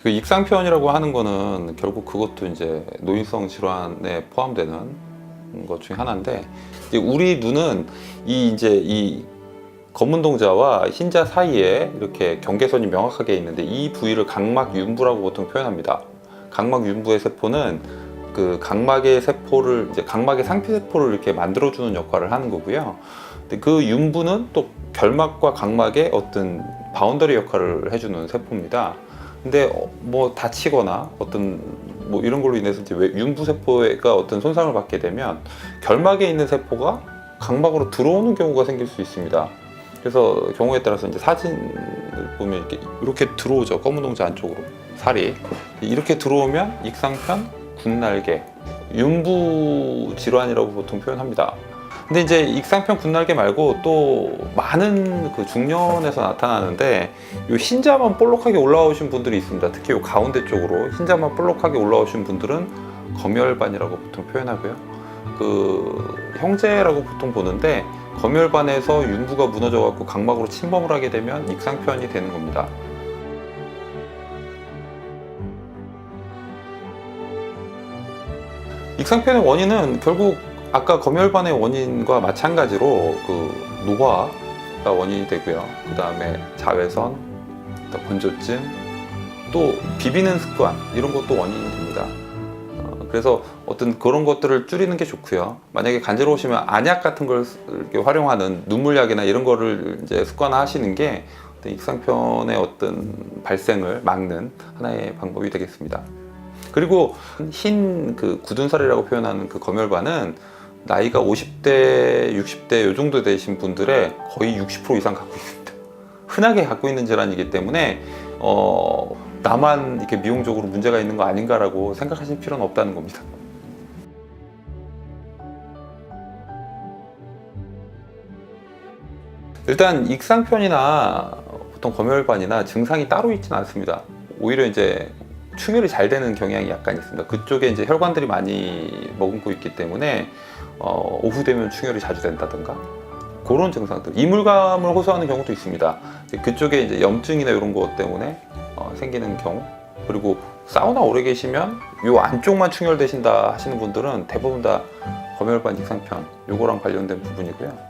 그 익상편이라고 하는 거는 결국 그것도 이제 노인성 질환에 포함되는 것 중에 하나인데, 이제 우리 눈은 이 검은 동자와 흰자 사이에 이렇게 경계선이 명확하게 있는데, 이 부위를 각막윤부라고 보통 표현합니다. 각막윤부의 세포는 그 각막의 세포를, 이제 각막의 상피세포를 이렇게 만들어주는 역할을 하는 거고요. 근데 그 윤부는 또 결막과 각막의 어떤 바운더리 역할을 해주는 세포입니다. 근데 뭐 다치거나 어떤 뭐 이런 걸로 인해서 이제 윤부 세포가 어떤 손상을 받게 되면 결막에 있는 세포가 각막으로 들어오는 경우가 생길 수 있습니다. 그래서 경우에 따라서 이제 사진을 보면 이렇게 들어오죠. 검은 동자 안쪽으로 살이 이렇게 들어오면 익상편, 군날개, 윤부 질환이라고 보통 표현합니다. 근데 이제 익상편 군날개 말고 또 많은 그 중년에서 나타나는데, 요 흰자만 볼록하게 올라오신 분들이 있습니다. 특히 요 가운데 쪽으로 흰자만 볼록하게 올라오신 분들은 검열반이라고 보통 표현하고요. 그 형제라고 보통 보는데, 검열반에서 윤부가 무너져 갖고 각막으로 침범을 하게 되면 익상편이 되는 겁니다. 익상편의 원인은 결국 아까 검열반의 원인과 마찬가지로 그 노화가 원인이 되고요. 그 다음에 자외선, 건조증, 또 비비는 습관, 이런 것도 원인이 됩니다. 그래서 어떤 그런 것들을 줄이는 게 좋고요. 만약에 간지러우시면 안약 같은 걸 이렇게 활용하는 눈물약이나 이런 거를 이제 습관화하시는 게 어떤 익상편의 어떤 발생을 막는 하나의 방법이 되겠습니다. 그리고 흰 그 굳은살이라고 표현하는 그 검열반은 나이가 50대, 60대 요 정도 되신 분들의 거의 60% 이상 갖고 있습니다. 흔하게 갖고 있는 질환이기 때문에 나만 이렇게 미용적으로 문제가 있는 거 아닌가라고 생각하실 필요는 없다는 겁니다. 일단 익상편이나 보통 검열반이나 증상이 따로 있지는 않습니다. 오히려 이제 충혈이 잘 되는 경향이 약간 있습니다. 그쪽에 이제 혈관들이 많이 머금고 있기 때문에 오후 되면 충혈이 자주 된다든가 그런 증상들, 이물감을 호소하는 경우도 있습니다. 그쪽에 이제 염증이나 이런 것 때문에 생기는 경우, 그리고 사우나 오래 계시면 요 안쪽만 충혈되신다 하시는 분들은 대부분 다 검열반 익상편 요거랑 관련된 부분이고요.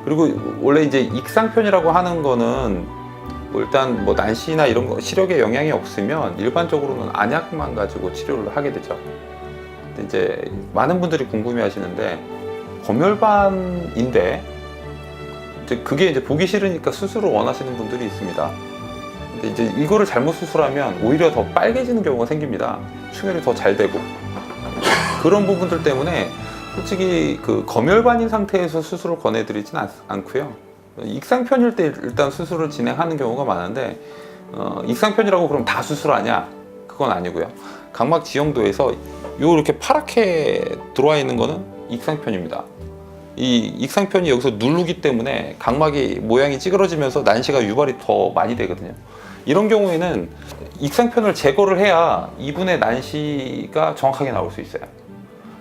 그리고 원래 이제 익상편이라고 하는 거는 뭐 일단 뭐 난시나 이런 거 시력에 영향이 없으면 일반적으로는 안약만 가지고 치료를 하게 되죠. 근데 이제 많은 분들이 궁금해 하시는데, 검열반인데 이제 그게 이제 보기 싫으니까 수술을 원하시는 분들이 있습니다. 근데 이제 이거를 잘못 수술하면 오히려 더 빨개지는 경우가 생깁니다. 충혈이 더 잘 되고 그런 부분들 때문에 솔직히 그 검열반인 상태에서 수술을 권해드리진 않고요. 익상편일 때 일단 수술을 진행하는 경우가 많은데, 익상편이라고 그럼 다 수술하냐? 그건 아니고요. 각막 지형도에서 이렇게 파랗게 들어와 있는 거는 익상편입니다. 이 익상편이 여기서 누르기 때문에 각막이 모양이 찌그러지면서 난시가 유발이 더 많이 되거든요. 이런 경우에는 익상편을 제거를 해야 이분의 난시가 정확하게 나올 수 있어요.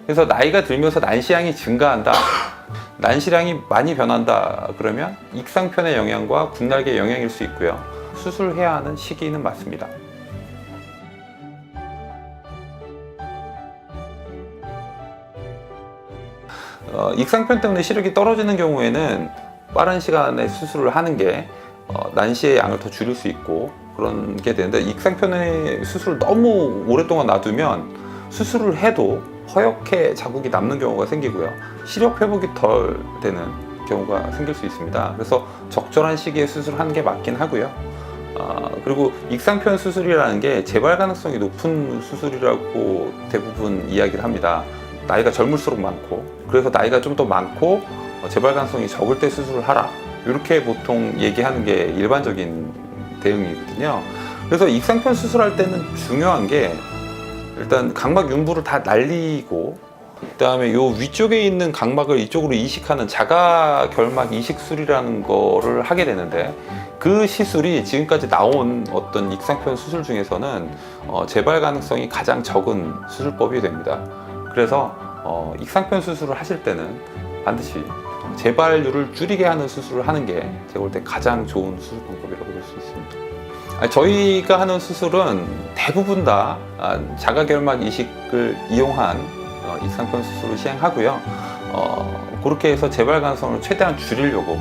그래서 나이가 들면서 난시량이 증가한다, 난시량이 많이 변한다 그러면 익상편의 영향과 군날개의 영향일 수 있고요. 수술해야 하는 시기는 맞습니다. 익상편 때문에 시력이 떨어지는 경우에는 빠른 시간에 수술을 하는 게 난시의 양을 더 줄일 수 있고 그런 게 되는데, 익상편의 수술을 너무 오랫동안 놔두면 수술을 해도 허옇게 자국이 남는 경우가 생기고요. 시력 회복이 덜 되는 경우가 생길 수 있습니다. 그래서 적절한 시기에 수술하는 게 맞긴 하고요. 그리고 익상편 수술이라는 게 재발 가능성이 높은 수술이라고 대부분 이야기를 합니다. 나이가 젊을수록 많고, 그래서 나이가 좀 더 많고 재발 가능성이 적을 때 수술을 하라, 이렇게 보통 얘기하는 게 일반적인 대응이거든요. 그래서 익상편 수술할 때는 중요한 게 일단 각막 윤부를 다 날리고, 그 다음에 요 위쪽에 있는 각막을 이쪽으로 이식하는 자가 결막 이식술이라는 거를 하게 되는데, 그 시술이 지금까지 나온 어떤 익상편 수술 중에서는 재발 가능성이 가장 적은 수술법이 됩니다. 그래서 익상편 수술을 하실 때는 반드시 재발률을 줄이게 하는 수술을 하는 게 제가 볼 때 가장 좋은 수술 방법이라고 볼 수 있습니다. 저희가 하는 수술은 대부분 다 자가결막 이식을 이용한 입상권 수술을 시행하고요. 그렇게 해서 재발 가능성을 최대한 줄이려고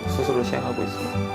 수술을 시행하고 있습니다.